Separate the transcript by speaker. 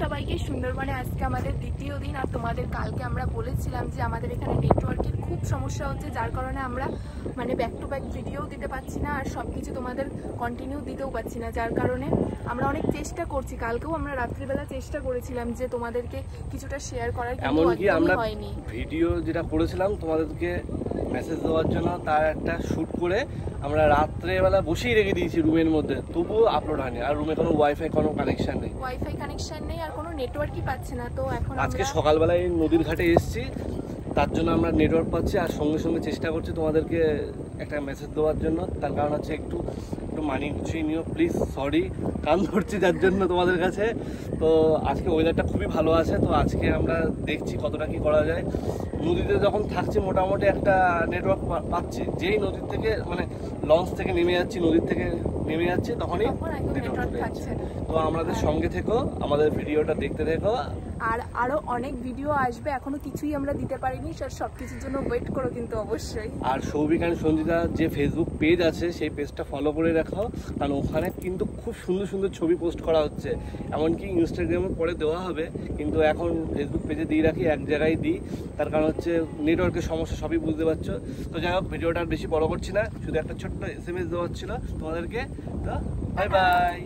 Speaker 1: সবাইকে। সুন্দরবনে আজকে আমাদের দ্বিতীয় দিন, আর তোমাদের কালকে আমরা বলেছিলাম যে আমাদের এখানে নেটওয়ার্কের খুব সমস্যা হচ্ছে, যার কারণে আমরা মানে ব্যাক টু ব্যাক ভিডিও দিতে পারছি না, আর সব কিছু তোমাদের কন্টিনিউ দিতেও পারছি না, যার কারণে আমরা অনেক চেষ্টা করছি। কালকেও আমরা রাত্রিবেলা চেষ্টা করেছিলাম যে তোমাদেরকে কিছুটা শেয়ার করার, কিন্তু একদমই হয়নি।
Speaker 2: ভিডিও যেটা করেছিলাম তোমাদেরকে মেসেজ দেওয়ার জন্য, তার একটা শ্যুট করে আমরা রাত্রেবেলা বসেই রেখে দিয়েছি রুমের মধ্যে, তবুও আপলোড হয়নি। আর রুমে কোনো ওয়াইফাই কানেকশন নেই,
Speaker 1: আর কোনো নেটওয়ার্কই পাচ্ছে না। তো এখন
Speaker 2: আজকে সকালবেলায় নদীর ঘাটে এসেছি, তার জন্য আমরা নেটওয়ার্ক পাচ্ছি, আর সঙ্গে সঙ্গে চেষ্টা করছি তোমাদেরকে একটা মেসেজ দেওয়ার জন্য। তার কারণ হচ্ছে একটু মানি গুছিয়ে নিও প্লিজ, সরি কান ধরছি যার জন্য তোমাদের কাছে। তো আজকে ওয়েদারটা খুবই ভালো আছে, তো আজকে আমরা দেখছি কতটা কি করা যায়। নদীতে যখন থাকছি মোটামুটি একটা নেটওয়ার্ক পাচ্ছি, যেই নদীর থেকে মানে লঞ্চ থেকে নেমে যাচ্ছি, তখনই নেটওয়ার্ক চলে যাচ্ছে। তো আমাদের সঙ্গে থেকো, আমাদের ভিডিওটা দেখতে থেকো,
Speaker 1: আর আরো অনেক ভিডিও আসবে, এখনো কিছুই আমরা দিতে পারিনি, সব কিছুর জন্য ওয়েট করো কিন্তু অবশ্যই।
Speaker 2: আর সৌভিক আর সঞ্জিতা যে ফেসবুক পেজ আছে সেই পেজটা ফলো করে রাখো, কারণ ওখানে কিন্তু খুব সুন্দর সুন্দর ছবি পোস্ট করা হচ্ছে, এমনকি ইনস্টাগ্রামে পরে দেওয়া হবে, কিন্তু এখন ফেসবুক পেজে দিয়ে রাখি, এক জায়গায় দিই, তার কারণ হচ্ছে নেটওয়ার্কের সমস্যা, সবই বুঝতে পারছো। তো যাই হোক, ভিডিওটা আর বেশি বড় করছি না, শুধু একটা ছোট্ট SMS দেওয়া ছিল তোমাদেরকে। তো বাই বাই।